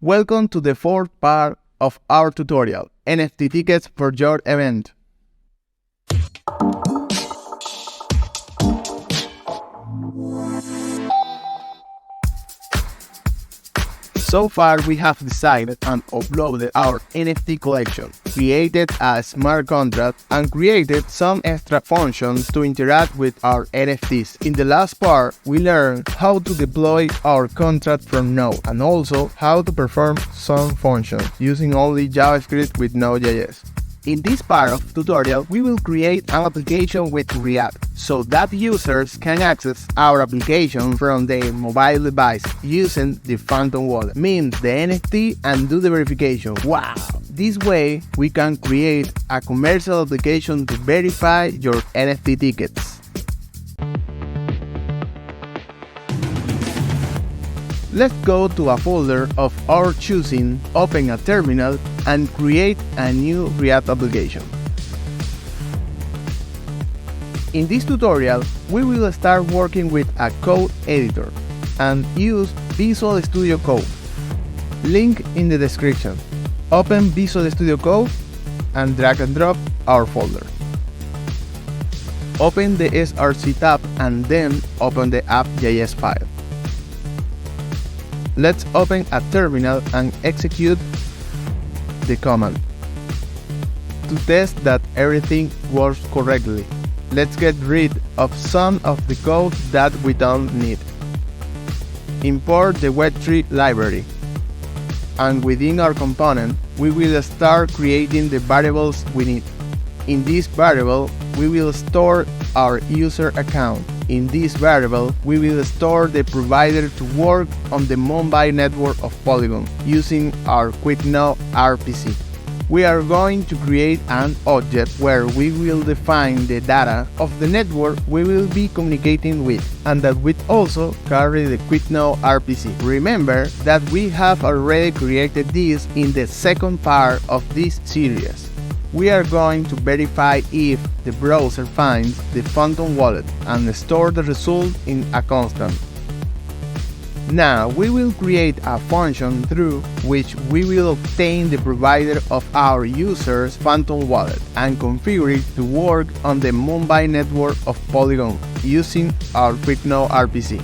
Welcome to the fourth part of our tutorial, NFT tickets for your event. So far, we have decided and uploaded our NFT collection, created a smart contract, and created some extra functions to interact with our NFTs. In the last part, we learned how to deploy our contract from Node and also how to perform some functions using only JavaScript with Node.js. In this part of the tutorial, we will create an application with React so that users can access our application from their mobile device using the Phantom wallet, mint the NFT and do the verification. Wow! This way, we can create a commercial application to verify your NFT tickets. Let's go to a folder of our choosing, open a terminal, and create a new React application. In this tutorial, we will start working with a code editor and use Visual Studio Code. Link in the description. Open Visual Studio Code and drag and drop our folder. Open the SRC tab and then open the app.js file. Let's open a terminal and execute the command. To test that everything works correctly, let's get rid of some of the code that we don't need. Import the web3 library. And within our component, we will start creating the variables we need. In this variable, we will store our user account. In this variable, we will store the provider to work on the mobile network of Polygon using our QuickNode RPC. We are going to create an object where we will define the data of the network we will be communicating with, and that will also carry the QuickNode RPC. Remember that we have already created this in the second part of this series. We are going to verify if the browser finds the Phantom wallet and store the result in a constant. Now we will create a function through which we will obtain the provider of our user's Phantom wallet and configure it to work on the mobile network of Polygon using our QuickNode RPC.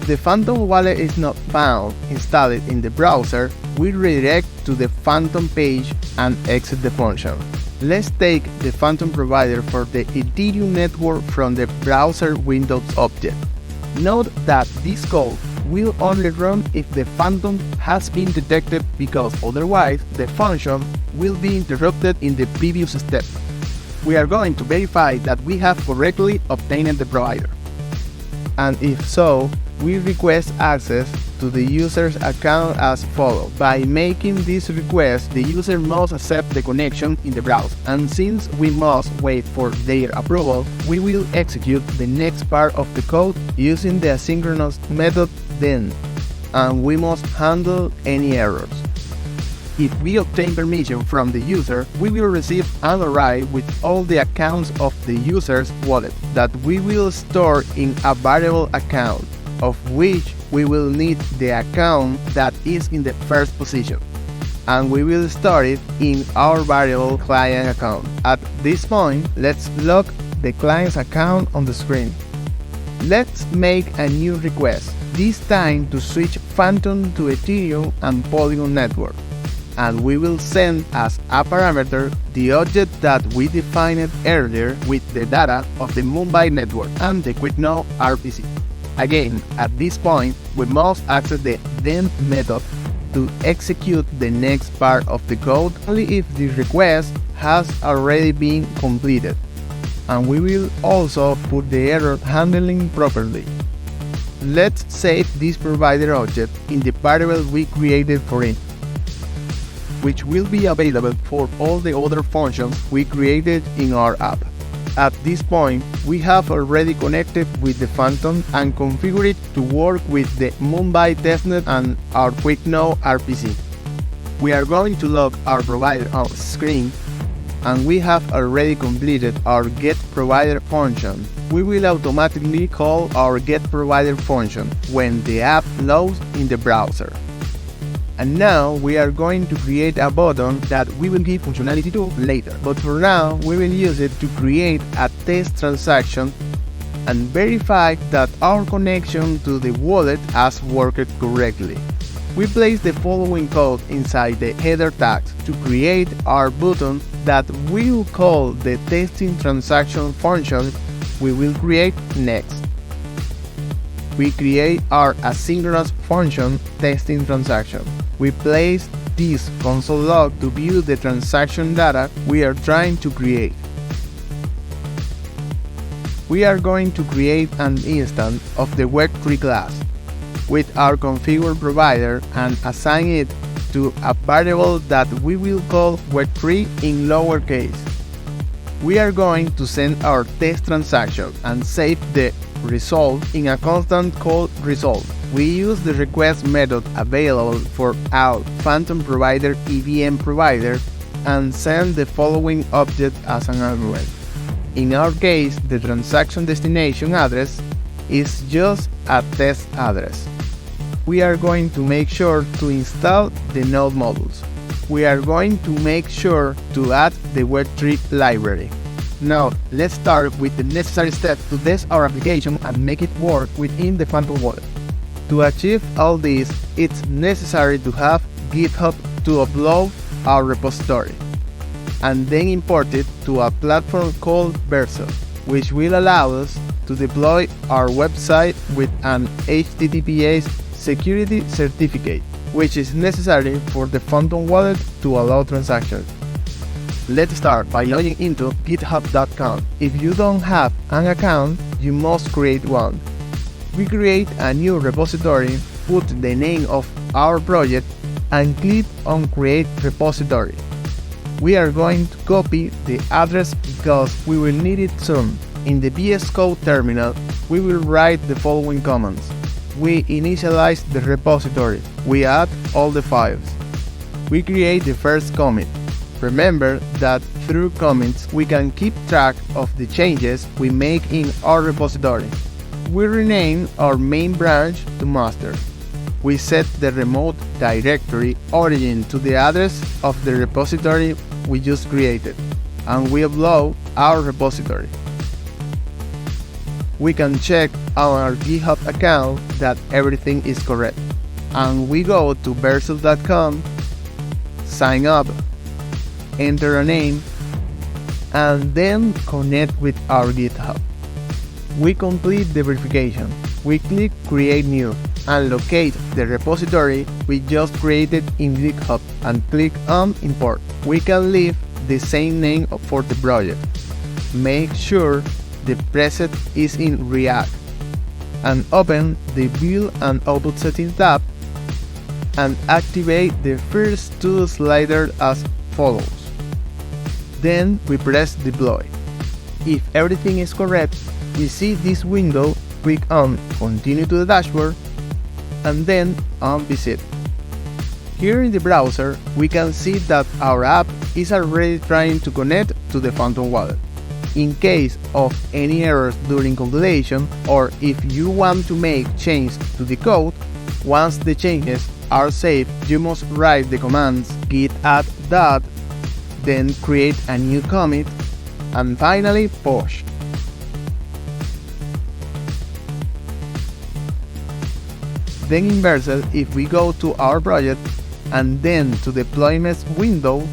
If the Phantom wallet is not found installed in the browser, we redirect to the Phantom page and exit the function. Let's take the Phantom provider for the Ethereum network from the browser Windows object. Note that this code will only run if the Phantom has been detected, because otherwise the function will be interrupted in the previous step. We are going to verify that we have correctly obtained the provider. And if so, we request access to the user's account as follows. By making this request, the user must accept the connection in the browser. And since we must wait for their approval, we will execute the next part of the code using the asynchronous method then, and we must handle any errors. If we obtain permission from the user, we will receive an array with all the accounts of the user's wallet that we will store in a variable account, of which we will need the account that is in the first position, and we will store it in our variable client account. At this point, let's log the client's account on the screen. Let's make a new request, this time to switch Phantom to Ethereum and Polygon network, and we will send as a parameter the object that we defined earlier with the data of the mobile network and the QuickNode RPC. Again, at this point, we must access the then method to execute the next part of the code only if the request has already been completed. And we will also put the error handling properly. Let's save this provider object in the variable we created for it, which will be available for all the other functions we created in our app. At this point, we have already connected with the Phantom and configured it to work with the mobile testnet and our QuickNode RPC. We are going to log our provider on screen, and we have already completed our getProvider function. We will automatically call our getProvider function when the app loads in the browser. And now we are going to create a button that we will give functionality to later. But for now, we will use it to create a test transaction and verify that our connection to the wallet has worked correctly. We place the following code inside the header tags to create our button that we will call the testing transaction function we will create next. We create our asynchronous function testing transaction. We place this console log to view the transaction data we are trying to create. We are going to create an instance of the Web3 class with our configure provider and assign it to a variable that we will call Web3 in lowercase. We are going to send our test transaction and save the result in a constant called result. We use the request method available for our Phantom provider EVM provider and send the following object as an argument. In our case, the transaction destination address is just a test address. We are going to make sure to install the node modules. We are going to make sure to add the Web3 library. Now, let's start with the necessary steps to test our application and make it work within the Phantom wallet. To achieve all this, it's necessary to have Github to upload our repository, and then import it to a platform called Vercel, which will allow us to deploy our website with an HTTPS security certificate, which is necessary for the Phantom wallet to allow transactions. Let's start by logging into github.com. If you don't have an account, you must create one. We create a new repository, put the name of our project, and click on Create Repository. We are going to copy the address because we will need it soon. In the VsCode terminal, we will write the following commands. We initialize the repository. We add all the files. We create the first commit. Remember that through commits we can keep track of the changes we make in our repository. We rename our main branch to master. We set the remote directory origin to the address of the repository we just created, and we upload our repository. We can check on our GitHub account that everything is correct, and we go to Vercel.com, sign up, enter a name, and then connect with our GitHub. We complete the verification. We click Create New and locate the repository we just created in GitHub and click on Import. We can leave the same name for the project. Make sure the preset is in React and open the View and Output Settings tab and activate the first two sliders as follows. Then we press Deploy. If everything is correct, we see this window, click on Continue to the dashboard, and then on Visit. Here in the browser, we can see that our app is already trying to connect to the Phantom wallet. In case of any errors during compilation, or if you want to make changes to the code, once the changes are saved, you must write the commands git add that, then create a new commit, and finally push. Then in Vercel, if we go to our project and then to deployments window,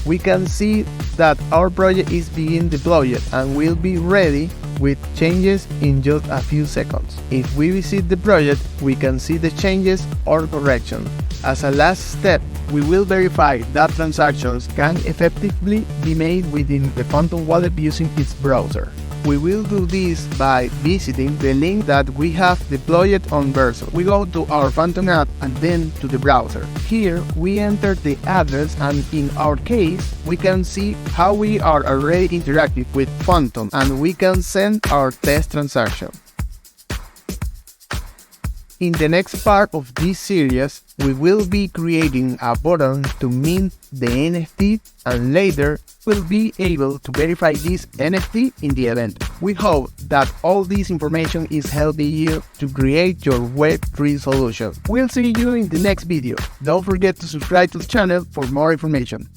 we can see that our project is being deployed and will be ready with changes in just a few seconds. If we visit the project, we can see the changes or corrections. As a last step, we will verify that transactions can effectively be made within the Phantom wallet using its browser. We will do this by visiting the link that we have deployed on Vercel. We go to our Phantom app and then to the browser. Here we enter the address, and in our case we can see how we are already interacting with Phantom and we can send our test transaction. In the next part of this series, we will be creating a button to mint the NFT, and later we'll be able to verify this NFT in the event. We hope that all this information is helping you to create your Web3 solution. We'll see you in the next video. Don't forget to subscribe to the channel for more information.